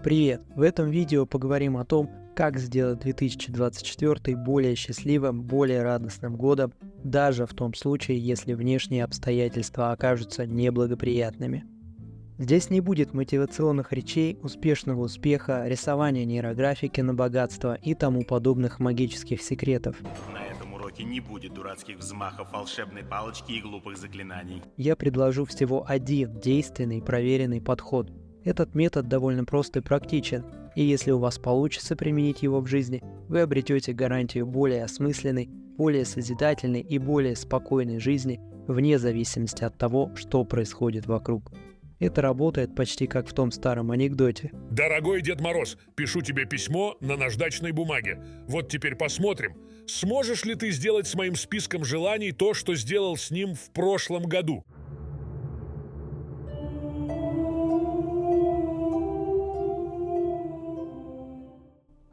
Привет! В этом видео поговорим о том, как сделать 2024 более счастливым, более радостным годом, даже в том случае, если внешние обстоятельства окажутся неблагоприятными. Здесь не будет мотивационных речей, успешного успеха, рисования нейрографики на богатство и тому подобных магических секретов. На этом уроке не будет дурацких взмахов волшебной палочки и глупых заклинаний. Я предложу всего один действенный, проверенный подход. Этот метод довольно прост и практичен, и если у вас получится применить его в жизни, вы обретете гарантию более осмысленной, более созидательной и более спокойной жизни, вне зависимости от того, что происходит вокруг. Это работает почти как в том старом анекдоте. Дорогой Дед Мороз, пишу тебе письмо на наждачной бумаге. Вот теперь посмотрим, сможешь ли ты сделать с моим списком желаний то, что сделал с ним в прошлом году.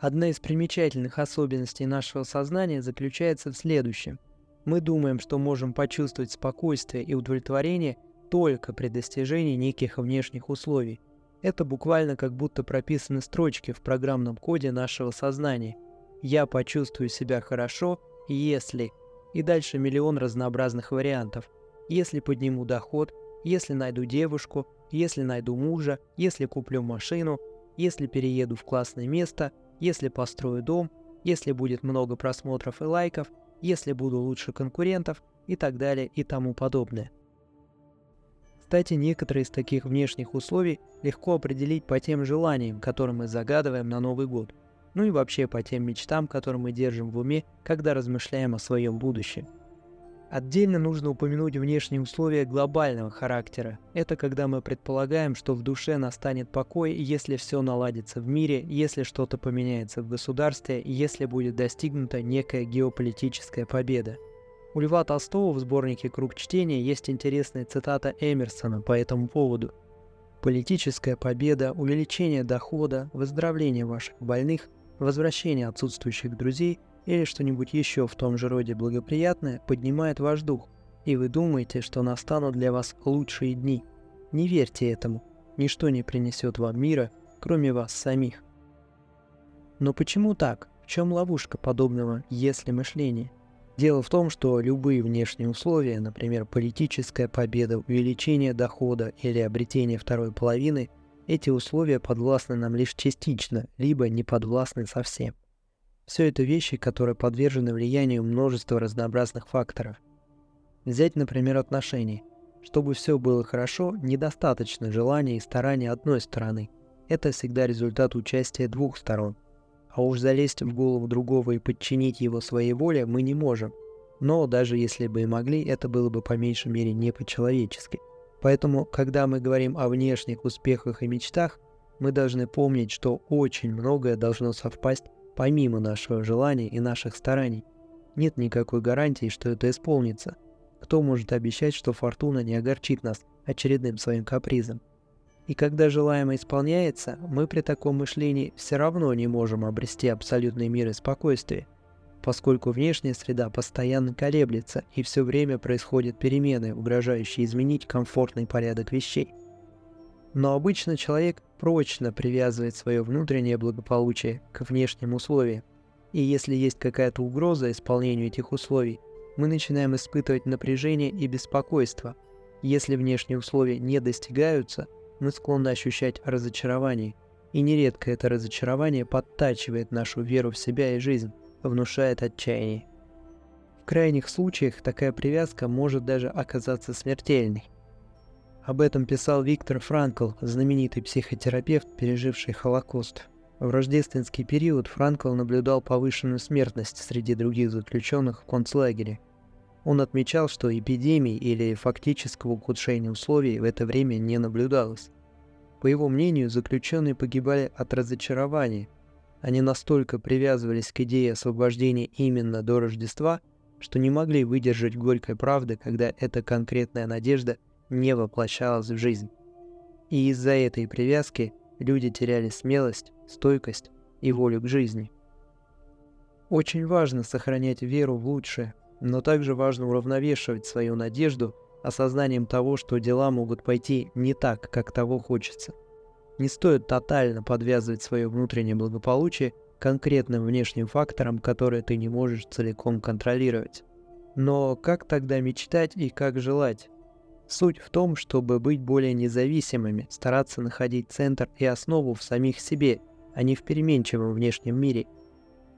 Одна из примечательных особенностей нашего сознания заключается в следующем. Мы думаем, что можем почувствовать спокойствие и удовлетворение только при достижении неких внешних условий. Это буквально как будто прописаны строчки в программном коде нашего сознания. «Я почувствую себя хорошо, если…» И дальше миллион разнообразных вариантов. Если подниму доход, если найду девушку, если найду мужа, если куплю машину, если перееду в классное место, если построю дом, если будет много просмотров и лайков, если буду лучше конкурентов и так далее и тому подобное. Кстати, некоторые из таких внешних условий легко определить по тем желаниям, которые мы загадываем на Новый год, ну и вообще по тем мечтам, которые мы держим в уме, когда размышляем о своем будущем. Отдельно нужно упомянуть внешние условия глобального характера. Это когда мы предполагаем, что в душе настанет покой, если все наладится в мире, если что-то поменяется в государстве, если будет достигнута некая геополитическая победа. У Льва Толстого в сборнике «Круг чтения» есть интересная цитата Эмерсона по этому поводу. «Политическая победа, увеличение дохода, выздоровление ваших больных, возвращение отсутствующих друзей – или что-нибудь еще в том же роде благоприятное поднимает ваш дух, и вы думаете, что настанут для вас лучшие дни. Не верьте этому, ничто не принесет вам мира, кроме вас самих». Но почему так? В чем ловушка подобного «если» мышления? Дело в том, что любые внешние условия, например, политическая победа, увеличение дохода или обретение второй половины, эти условия подвластны нам лишь частично, либо не подвластны совсем. Все это вещи, которые подвержены влиянию множества разнообразных факторов. Взять, например, отношения. Чтобы все было хорошо, недостаточно желания и старания одной стороны. Это всегда результат участия двух сторон. А уж залезть в голову другого и подчинить его своей воле мы не можем. Но даже если бы и могли, это было бы по меньшей мере не по-человечески. Поэтому, когда мы говорим о внешних успехах и мечтах, мы должны помнить, что очень многое должно совпасть помимо нашего желания и наших стараний. Нет никакой гарантии, что это исполнится. Кто может обещать, что фортуна не огорчит нас очередным своим капризом? И когда желаемое исполняется, мы при таком мышлении все равно не можем обрести абсолютный мир и спокойствие, поскольку внешняя среда постоянно колеблется и все время происходят перемены, угрожающие изменить комфортный порядок вещей. Но обычно человек прочно привязывает свое внутреннее благополучие к внешним условиям. И если есть какая-то угроза исполнению этих условий, мы начинаем испытывать напряжение и беспокойство. Если внешние условия не достигаются, мы склонны ощущать разочарование. И нередко это разочарование подтачивает нашу веру в себя и жизнь, внушает отчаяние. В крайних случаях такая привязка может даже оказаться смертельной. Об этом писал Виктор Франкл, знаменитый психотерапевт, переживший Холокост. В рождественский период Франкл наблюдал повышенную смертность среди других заключенных в концлагере. Он отмечал, что эпидемий или фактического ухудшения условий в это время не наблюдалось. По его мнению, заключенные погибали от разочарования. Они настолько привязывались к идее освобождения именно до Рождества, что не могли выдержать горькой правды, когда эта конкретная надежда не воплощалась в жизнь. И из-за этой привязки люди теряли смелость, стойкость и волю к жизни. Очень важно сохранять веру в лучшее, но также важно уравновешивать свою надежду осознанием того, что дела могут пойти не так, как того хочется. Не стоит тотально подвязывать свое внутреннее благополучие конкретным внешним факторам, которые ты не можешь целиком контролировать. Но как тогда мечтать и как желать? Суть в том, чтобы быть более независимыми, стараться находить центр и основу в самих себе, а не в переменчивом внешнем мире.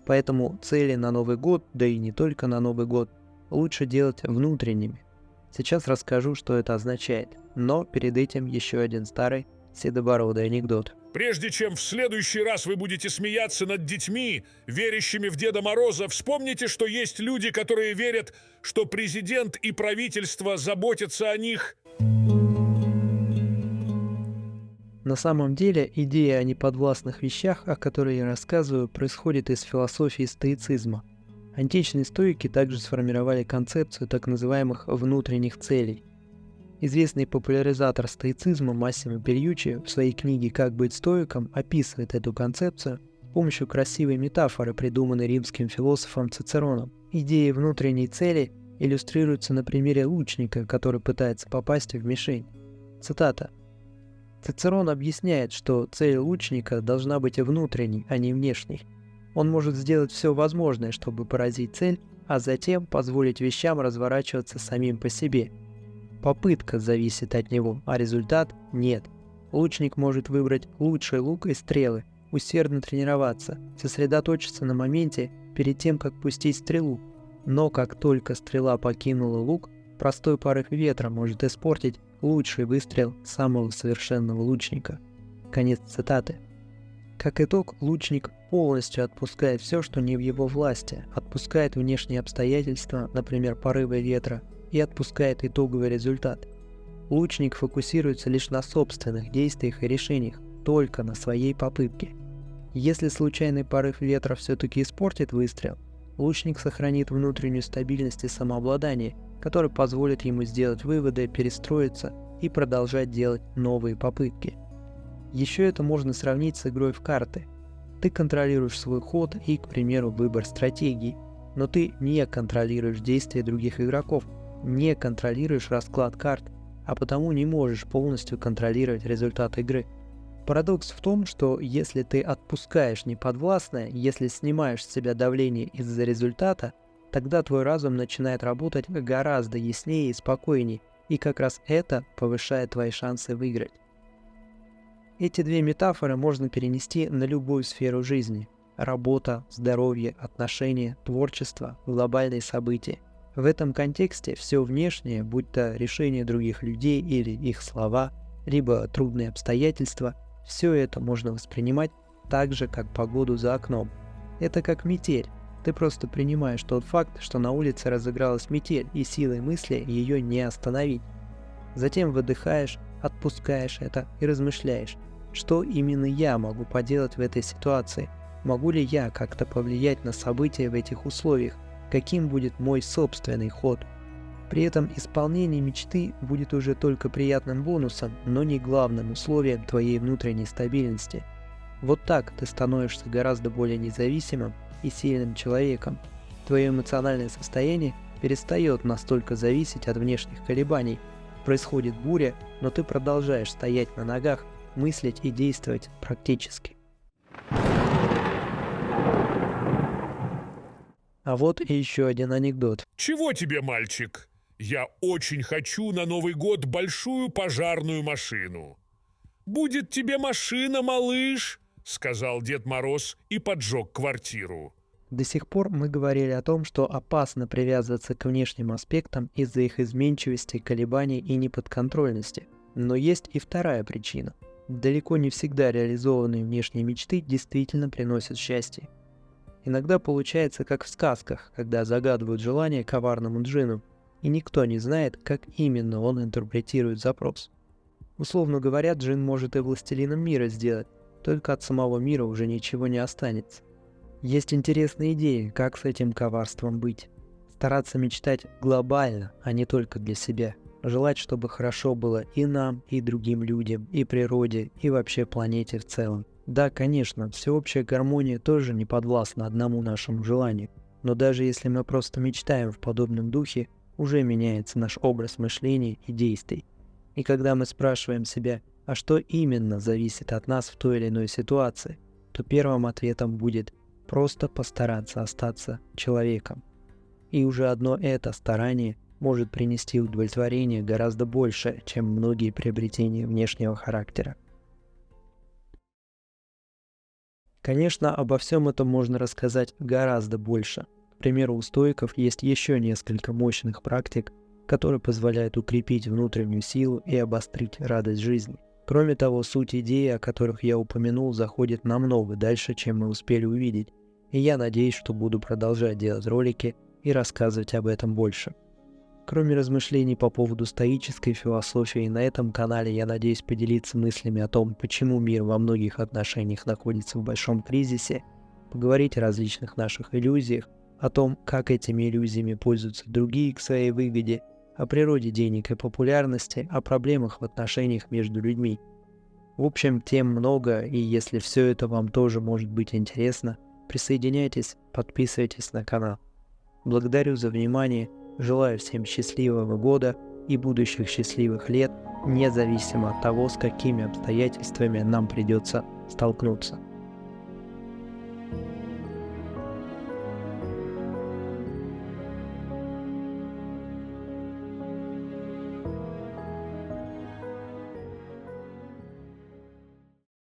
Поэтому цели на Новый год, да и не только на Новый год, лучше делать внутренними. Сейчас расскажу, что это означает, но перед этим еще один старый седобородый анекдот. Прежде чем в следующий раз вы будете смеяться над детьми, верящими в Деда Мороза, вспомните, что есть люди, которые верят, что президент и правительство заботятся о них. На самом деле, идея о неподвластных вещах, о которой я рассказываю, происходит из философии стоицизма. Античные стоики также сформировали концепцию так называемых внутренних целей. Известный популяризатор стоицизма Массимо Пельюччи в своей книге «Как быть стоиком» описывает эту концепцию с помощью красивой метафоры, придуманной римским философом Цицероном. Идеи внутренней цели иллюстрируются на примере лучника, который пытается попасть в мишень. Цитата. Цицерон объясняет, что цель лучника должна быть внутренней, а не внешней. Он может сделать все возможное, чтобы поразить цель, а затем позволить вещам разворачиваться самим по себе. Попытка зависит от него, а результат – нет. Лучник может выбрать лучший лук и стрелы, усердно тренироваться, сосредоточиться на моменте перед тем, как пустить стрелу. Но как только стрела покинула лук, простой порыв ветра может испортить лучший выстрел самого совершенного лучника. Конец цитаты. Как итог, лучник полностью отпускает все, что не в его власти, отпускает внешние обстоятельства, например, порывы ветра, и отпускает итоговый результат. Лучник фокусируется лишь на собственных действиях и решениях, только на своей попытке. Если случайный порыв ветра все-таки испортит выстрел, лучник сохранит внутреннюю стабильность и самообладание, который позволит ему сделать выводы, перестроиться и продолжать делать новые попытки. Еще это можно сравнить с игрой в карты. Ты контролируешь свой ход и, к примеру, выбор стратегии, но ты не контролируешь действия других игроков, не контролируешь расклад карт, а потому не можешь полностью контролировать результат игры. Парадокс в том, что если ты отпускаешь неподвластное, если снимаешь с себя давление из-за результата, тогда твой разум начинает работать гораздо яснее и спокойнее, и как раз это повышает твои шансы выиграть. Эти две метафоры можно перенести на любую сферу жизни – работа, здоровье, отношения, творчество, глобальные события. В этом контексте все внешнее, будь то решение других людей или их слова, либо трудные обстоятельства, все это можно воспринимать так же, как погоду за окном. Это как метель. Ты просто принимаешь тот факт, что на улице разыгралась метель, и силой мысли ее не остановить. Затем выдыхаешь, отпускаешь это и размышляешь, что именно я могу поделать в этой ситуации, могу ли я как-то повлиять на события в этих условиях, каким будет мой собственный ход. При этом исполнение мечты будет уже только приятным бонусом, но не главным условием твоей внутренней стабильности. Вот так ты становишься гораздо более независимым и сильным человеком. Твое эмоциональное состояние перестает настолько зависеть от внешних колебаний. Происходит буря, но ты продолжаешь стоять на ногах, мыслить и действовать практически. А вот и еще один анекдот. Чего тебе, мальчик? Я очень хочу на Новый год большую пожарную машину. Будет тебе машина, малыш, сказал Дед Мороз и поджег квартиру. До сих пор мы говорили о том, что опасно привязываться к внешним аспектам из-за их изменчивости, колебаний и неподконтрольности. Но есть и вторая причина. Далеко не всегда реализованные внешние мечты действительно приносят счастье. Иногда получается, как в сказках, когда загадывают желание коварному джинну, и никто не знает, как именно он интерпретирует запрос. Условно говоря, джин может и властелином мира сделать, только от самого мира уже ничего не останется. Есть интересные идеи, как с этим коварством быть. Стараться мечтать глобально, а не только для себя. Желать, чтобы хорошо было и нам, и другим людям, и природе, и вообще планете в целом. Да, конечно, всеобщая гармония тоже не подвластна одному нашему желанию, но даже если мы просто мечтаем в подобном духе, уже меняется наш образ мышления и действий. И когда мы спрашиваем себя, а что именно зависит от нас в той или иной ситуации, то первым ответом будет просто постараться остаться человеком. И уже одно это старание может принести удовлетворение гораздо больше, чем многие приобретения внешнего характера. Конечно, обо всем этом можно рассказать гораздо больше. К примеру, у стоиков есть еще несколько мощных практик, которые позволяют укрепить внутреннюю силу и обострить радость жизни. Кроме того, суть идеи, о которых я упомянул, заходит намного дальше, чем мы успели увидеть, и я надеюсь, что буду продолжать делать ролики и рассказывать об этом больше. Кроме размышлений по поводу стоической философии, на этом канале я надеюсь поделиться мыслями о том, почему мир во многих отношениях находится в большом кризисе, поговорить о различных наших иллюзиях, о том, как этими иллюзиями пользуются другие к своей выгоде, о природе денег и популярности, о проблемах в отношениях между людьми. В общем, тем много, и если все это вам тоже может быть интересно, присоединяйтесь, подписывайтесь на канал. Благодарю за внимание, желаю всем счастливого года и будущих счастливых лет, независимо от того, с какими обстоятельствами нам придется столкнуться.